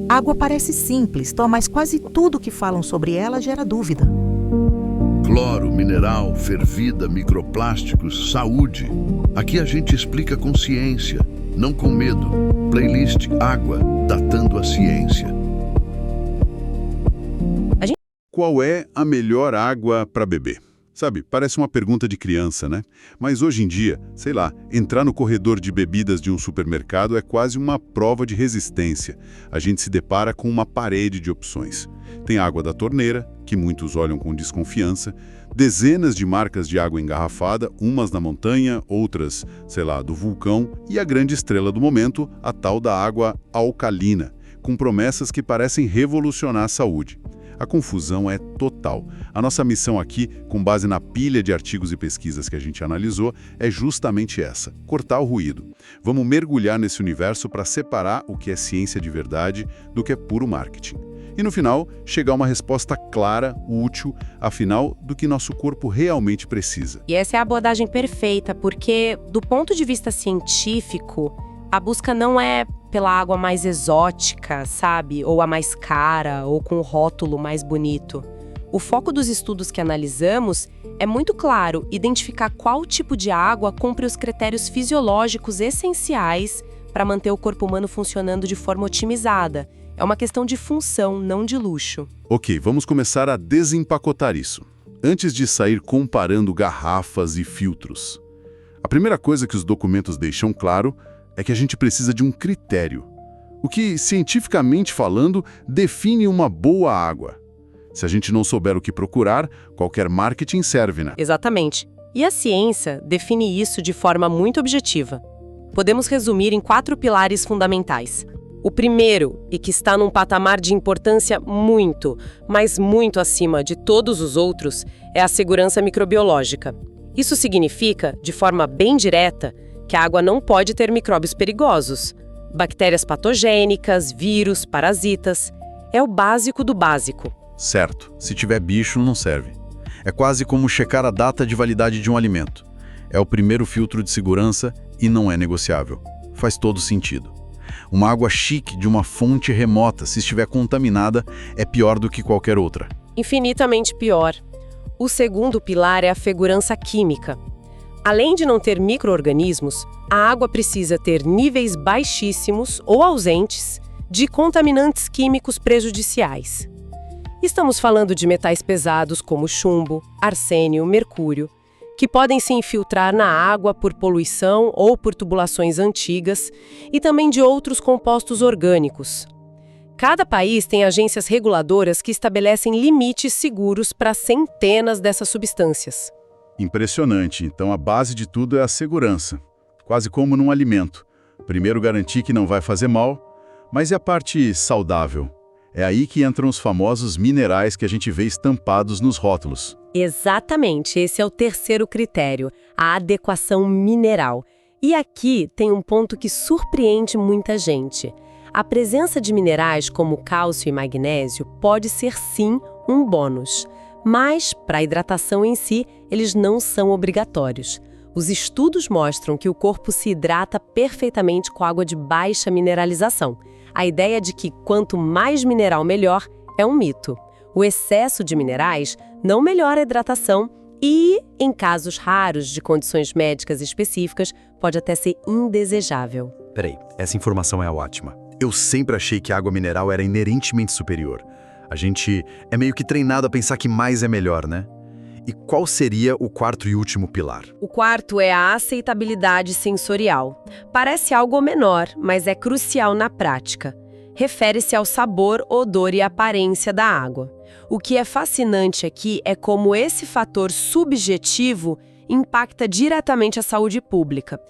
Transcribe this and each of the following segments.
A água parece simples, mas quase tudo que falam sobre ela gera dúvida. Cloro, mineral, fervida, microplásticos, saúde. Aqui a gente explica com ciência, não com medo. Playlist Água, datando a ciência. Qual é a melhor água para beber? Sabe, parece uma pergunta de criança, né? Mas hoje em dia, sei lá, entrar no corredor de bebidas de um supermercado é quase uma prova de resistência. A gente se depara com uma parede de opções. Tem água da torneira, que muitos olham com desconfiança, dezenas de marcas de água engarrafada, umas na montanha, outras, sei lá, do vulcão, e a grande estrela do momento, a tal da água alcalina, com promessas que parecem revolucionar a saúde. A confusão é total. A nossa missão aqui, com base na pilha de artigos e pesquisas que a gente analisou, é justamente essa: cortar o ruído. Vamos mergulhar nesse universo para separar o que é ciência de verdade do que é puro marketing. E no final, chegar a uma resposta clara, útil, afinal, do que nosso corpo realmente precisa. E essa é a abordagem perfeita, porque, do ponto de vista científico, a busca não é pela água mais exótica, sabe? Ou a mais cara, ou com o rótulo mais bonito. O foco dos estudos que analisamos é muito claro: identificar qual tipo de água cumpre os critérios fisiológicos essenciais para manter o corpo humano funcionando de forma otimizada. É uma questão de função, não de luxo. Ok, vamos começar a desempacotar isso. Antes de sair comparando garrafas e filtros. A primeira coisa que os documentos deixam claro é que a gente precisa de um critério. O que, cientificamente falando, define uma boa água. Se a gente não souber o que procurar, qualquer marketing serve, né? Exatamente. E a ciência define isso de forma muito objetiva. Podemos resumir em 4 pilares fundamentais. O primeiro, e que está num patamar de importância muito, mas muito acima de todos os outros, é a segurança microbiológica. Isso significa, de forma bem direta, que a água não pode ter micróbios perigosos. Bactérias patogênicas, vírus, parasitas. É o básico do básico. Certo. Se tiver bicho, não serve. É quase como checar a data de validade de um alimento. É o primeiro filtro de segurança e não é negociável. Faz todo sentido. Uma água chique de uma fonte remota, se estiver contaminada, é pior do que qualquer outra. Infinitamente pior. O segundo pilar é a segurança química. Além de não ter micro-organismos, a água precisa ter níveis baixíssimos ou ausentes de contaminantes químicos prejudiciais. Estamos falando de metais pesados como chumbo, arsênio, mercúrio, que podem se infiltrar na água por poluição ou por tubulações antigas, e também de outros compostos orgânicos. Cada país tem agências reguladoras que estabelecem limites seguros para centenas dessas substâncias. Impressionante. Então a base de tudo é a segurança. Quase como num alimento. Primeiro garantir que não vai fazer mal, mas e a parte saudável? É aí que entram os famosos minerais que a gente vê estampados nos rótulos. Exatamente, esse é o terceiro critério, a adequação mineral. E aqui tem um ponto que surpreende muita gente. A presença de minerais como cálcio e magnésio pode ser sim um bônus. Mas, para a hidratação em si, eles não são obrigatórios. Os estudos mostram que o corpo se hidrata perfeitamente com água de baixa mineralização. A ideia de que quanto mais mineral melhor é um mito. O excesso de minerais não melhora a hidratação e, em casos raros de condições médicas específicas, pode até ser indesejável. Peraí, essa informação é ótima. Eu sempre achei que a água mineral era inerentemente superior. A gente é meio que treinado a pensar que mais é melhor, né? E qual seria o quarto e último pilar? O quarto é a aceitabilidade sensorial. Parece algo menor, mas é crucial na prática. Refere-se ao sabor, odor e aparência da água. O que é fascinante aqui é como esse fator subjetivo impacta diretamente a saúde pública.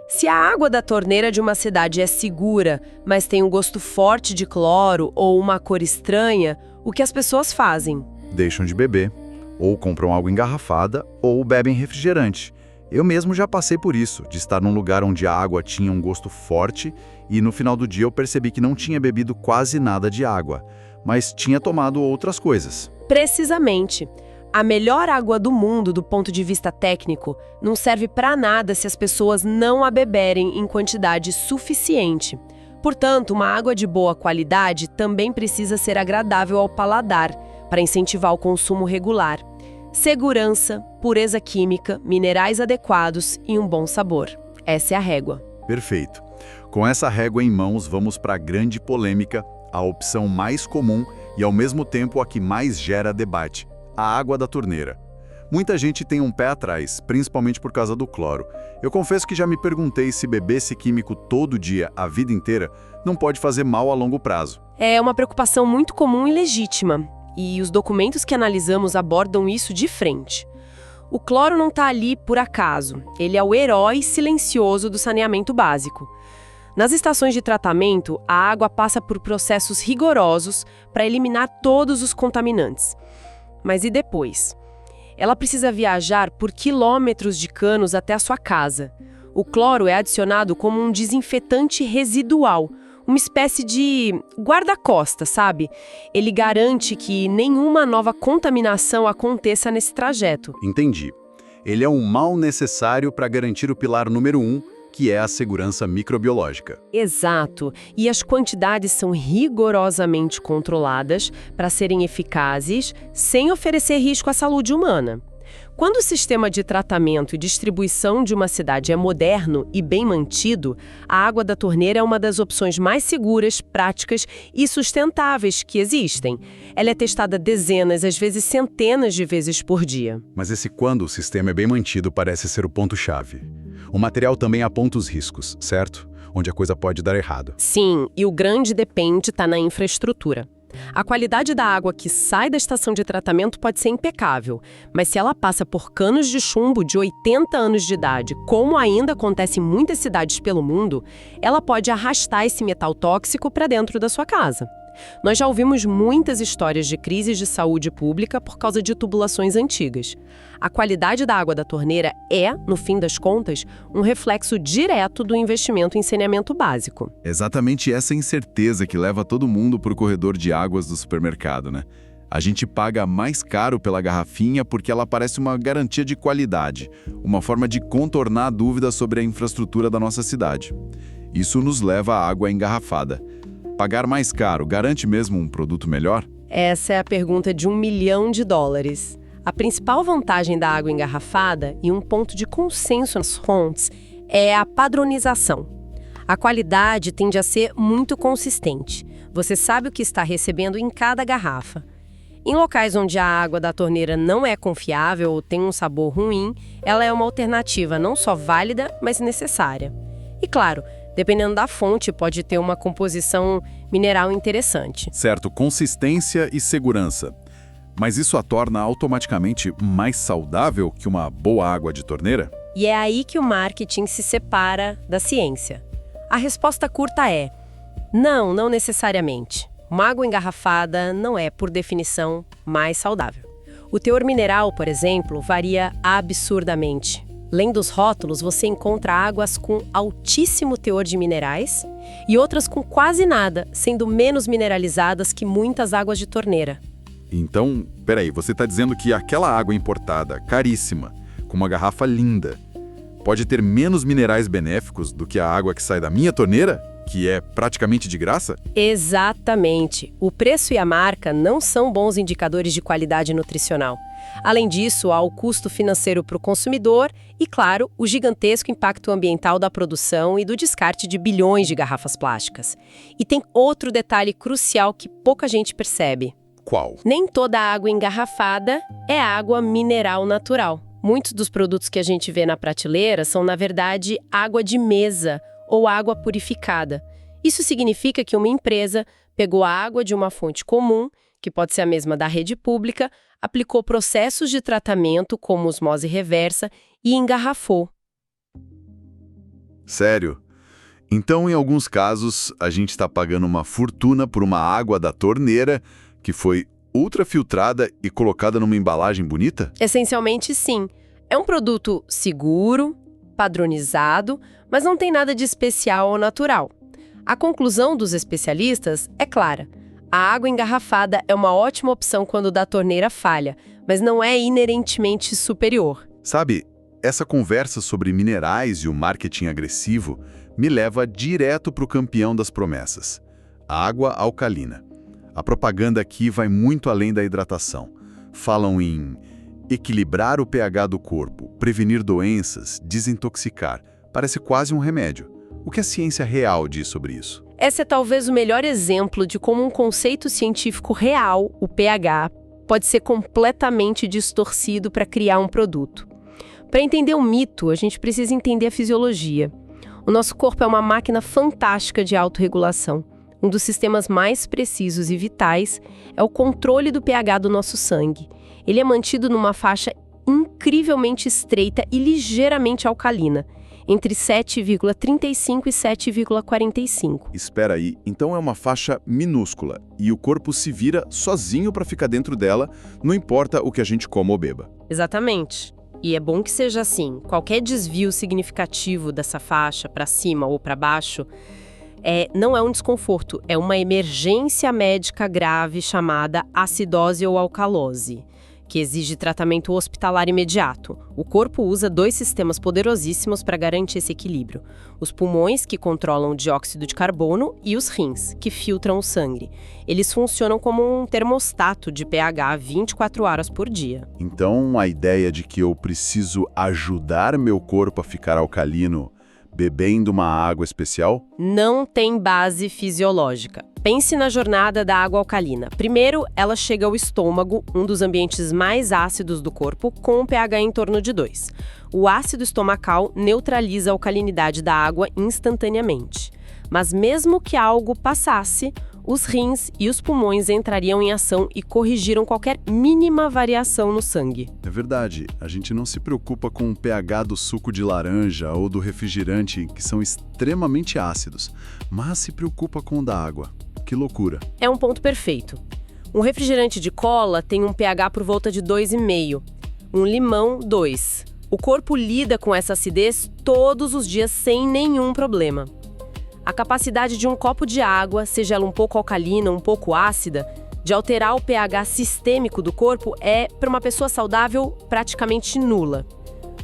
Se a água da torneira de uma cidade é segura, mas tem um gosto forte de cloro ou uma cor estranha, o que as pessoas fazem? Deixam de beber, ou compram água engarrafada, ou bebem refrigerante. Eu mesmo já passei por isso, de estar num lugar onde a água tinha um gosto forte e no final do dia eu percebi que não tinha bebido quase nada de água, mas tinha tomado outras coisas. Precisamente. A melhor água do mundo, do ponto de vista técnico, não serve para nada se as pessoas não a beberem em quantidade suficiente. Portanto, uma água de boa qualidade também precisa ser agradável ao paladar, para incentivar o consumo regular. Segurança, pureza química, minerais adequados e um bom sabor. Essa é a régua. Perfeito. Com essa régua em mãos, vamos para a grande polêmica, a opção mais comum e, ao mesmo tempo, a que mais gera debate: a água da torneira. Muita gente tem um pé atrás, principalmente por causa do cloro. Eu confesso que já me perguntei se beber esse químico todo dia, a vida inteira, não pode fazer mal a longo prazo. É uma preocupação muito comum e legítima, e os documentos que analisamos abordam isso de frente. O cloro não está ali por acaso, ele é o herói silencioso do saneamento básico. Nas estações de tratamento, a água passa por processos rigorosos para eliminar todos os contaminantes. Mas e depois? Ela precisa viajar por quilômetros de canos até a sua casa. O cloro é adicionado como um desinfetante residual, uma espécie de guarda-costas, sabe? Ele garante que nenhuma nova contaminação aconteça nesse trajeto. Entendi. Ele é um mal necessário para garantir o pilar número 1, que é a segurança microbiológica. Exato. E as quantidades são rigorosamente controladas para serem eficazes, sem oferecer risco à saúde humana. Quando o sistema de tratamento e distribuição de uma cidade é moderno e bem mantido, a água da torneira é uma das opções mais seguras, práticas e sustentáveis que existem. Ela é testada dezenas, às vezes centenas de vezes por dia. Mas esse quando o sistema é bem mantido parece ser o ponto-chave. O material também aponta os riscos, certo? Onde a coisa pode dar errado. Sim, e o grande depende está na infraestrutura. A qualidade da água que sai da estação de tratamento pode ser impecável, mas se ela passa por canos de chumbo de 80 anos de idade, como ainda acontece em muitas cidades pelo mundo, ela pode arrastar esse metal tóxico para dentro da sua casa. Nós já ouvimos muitas histórias de crises de saúde pública por causa de tubulações antigas. A qualidade da água da torneira é, no fim das contas, um reflexo direto do investimento em saneamento básico. Exatamente essa incerteza que leva todo mundo para o corredor de águas do supermercado, né? A gente paga mais caro pela garrafinha porque ela parece uma garantia de qualidade, uma forma de contornar a dúvida sobre a infraestrutura da nossa cidade. Isso nos leva à água engarrafada. Pagar mais caro garante mesmo um produto melhor? Essa é a pergunta de $1 milhão. A principal vantagem da água engarrafada, e um ponto de consenso nas fontes, é a padronização. A qualidade tende a ser muito consistente. Você sabe o que está recebendo em cada garrafa. Em locais onde a água da torneira não é confiável ou tem um sabor ruim, ela é uma alternativa não só válida, mas necessária. E claro, dependendo da fonte, pode ter uma composição mineral interessante. Certo, consistência e segurança. Mas isso a torna automaticamente mais saudável que uma boa água de torneira? E é aí que o marketing se separa da ciência. A resposta curta é: não necessariamente. Uma água engarrafada não é, por definição, mais saudável. O teor mineral, por exemplo, varia absurdamente. Lendo os rótulos, você encontra águas com altíssimo teor de minerais e outras com quase nada, sendo menos mineralizadas que muitas águas de torneira. Então, peraí, você está dizendo que aquela água importada, caríssima, com uma garrafa linda, pode ter menos minerais benéficos do que a água que sai da minha torneira, que é praticamente de graça? Exatamente. O preço e a marca não são bons indicadores de qualidade nutricional. Além disso, há o custo financeiro para o consumidor e, claro, o gigantesco impacto ambiental da produção e do descarte de bilhões de garrafas plásticas. E tem outro detalhe crucial que pouca gente percebe. Qual? Nem toda água engarrafada é água mineral natural. Muitos dos produtos que a gente vê na prateleira são, na verdade, água de mesa ou água purificada. Isso significa que uma empresa pegou a água de uma fonte comum, que pode ser a mesma da rede pública, aplicou processos de tratamento como osmose reversa e engarrafou. Sério? Então, em alguns casos, a gente está pagando uma fortuna por uma água da torneira que foi ultrafiltrada e colocada numa embalagem bonita? Essencialmente, sim. É um produto seguro, padronizado, mas não tem nada de especial ou natural. A conclusão dos especialistas é clara. A água engarrafada é uma ótima opção quando da torneira falha, mas não é inerentemente superior. Sabe, essa conversa sobre minerais e o marketing agressivo me leva direto para o campeão das promessas: a água alcalina. A propaganda aqui vai muito além da hidratação. Falam em equilibrar o pH do corpo, prevenir doenças, desintoxicar. Parece quase um remédio. O que a ciência real diz sobre isso? Esse é talvez o melhor exemplo de como um conceito científico real, o pH, pode ser completamente distorcido para criar um produto. Para entender o mito, a gente precisa entender a fisiologia. O nosso corpo é uma máquina fantástica de autorregulação. Um dos sistemas mais precisos e vitais é o controle do pH do nosso sangue. Ele é mantido numa faixa incrivelmente estreita e ligeiramente alcalina, entre 7,35 e 7,45. Espera aí, então é uma faixa minúscula e o corpo se vira sozinho para ficar dentro dela, não importa o que a gente coma ou beba. Exatamente. E é bom que seja assim. Qualquer desvio significativo dessa faixa para cima ou para baixo não é um desconforto, é uma emergência médica grave chamada acidose ou alcalose, que exige tratamento hospitalar imediato. O corpo usa 2 sistemas poderosíssimos para garantir esse equilíbrio: os pulmões, que controlam o dióxido de carbono, e os rins, que filtram o sangue. Eles funcionam como um termostato de pH 24 horas por dia. Então, a ideia de que eu preciso ajudar meu corpo a ficar alcalino bebendo uma água especial? Não tem base fisiológica. Pense na jornada da água alcalina. Primeiro, ela chega ao estômago, um dos ambientes mais ácidos do corpo, com um pH em torno de 2. O ácido estomacal neutraliza a alcalinidade da água instantaneamente. Mas mesmo que algo passasse, os rins e os pulmões entrariam em ação e corrigiram qualquer mínima variação no sangue. É verdade, a gente não se preocupa com o pH do suco de laranja ou do refrigerante, que são extremamente ácidos, mas se preocupa com o da água. Que loucura. É um ponto perfeito. Um refrigerante de cola tem um pH por volta de 2,5. Um limão, 2. O corpo lida com essa acidez todos os dias sem nenhum problema. A capacidade de um copo de água, seja ela um pouco alcalina, um pouco ácida, de alterar o pH sistêmico do corpo é, para uma pessoa saudável, praticamente nula.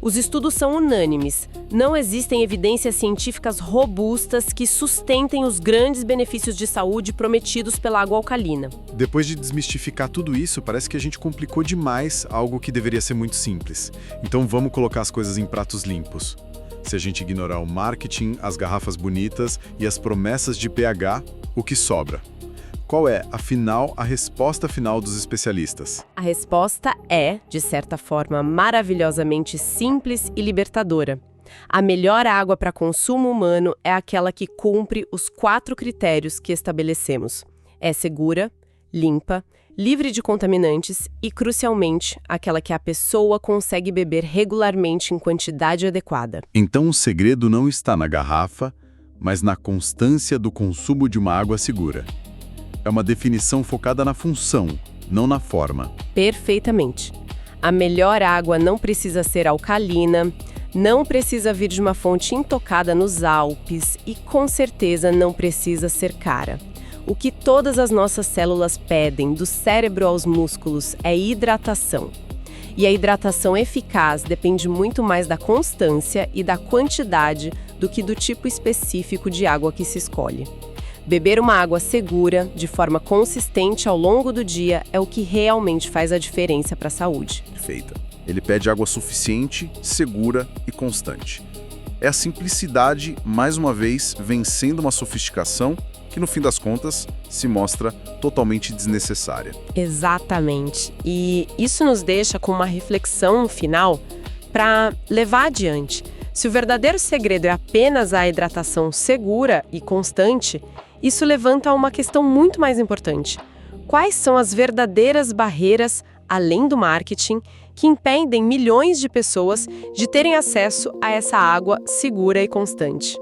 Os estudos são unânimes. Não existem evidências científicas robustas que sustentem os grandes benefícios de saúde prometidos pela água alcalina. Depois de desmistificar tudo isso, parece que a gente complicou demais algo que deveria ser muito simples. Então vamos colocar as coisas em pratos limpos. Se a gente ignorar o marketing, as garrafas bonitas e as promessas de pH, o que sobra? Qual é, afinal, a resposta final dos especialistas? A resposta é, de certa forma, maravilhosamente simples e libertadora. A melhor água para consumo humano é aquela que cumpre os 4 critérios que estabelecemos. É segura, limpa, livre de contaminantes e, crucialmente, aquela que a pessoa consegue beber regularmente em quantidade adequada. Então o segredo não está na garrafa, mas na constância do consumo de uma água segura. É uma definição focada na função, não na forma. Perfeitamente. A melhor água não precisa ser alcalina, não precisa vir de uma fonte intocada nos Alpes e, com certeza, não precisa ser cara. O que todas as nossas células pedem, do cérebro aos músculos, é hidratação. E a hidratação eficaz depende muito mais da constância e da quantidade do que do tipo específico de água que se escolhe. Beber uma água segura, de forma consistente ao longo do dia, é o que realmente faz a diferença para a saúde. Perfeita. Ele pede água suficiente, segura e constante. É a simplicidade, mais uma vez, vencendo uma sofisticação que, no fim das contas, se mostra totalmente desnecessária. Exatamente. E isso nos deixa com uma reflexão final para levar adiante. Se o verdadeiro segredo é apenas a hidratação segura e constante, isso levanta uma questão muito mais importante. Quais são as verdadeiras barreiras, além do marketing, que impedem milhões de pessoas de terem acesso a essa água segura e constante?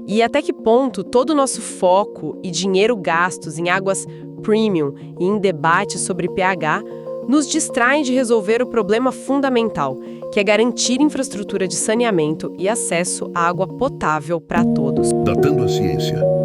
E até que ponto todo o nosso foco e dinheiro gastos em águas premium e em debate sobre pH nos distraem de resolver o problema fundamental, que é garantir infraestrutura de saneamento e acesso à água potável para todos. Datando a ciência.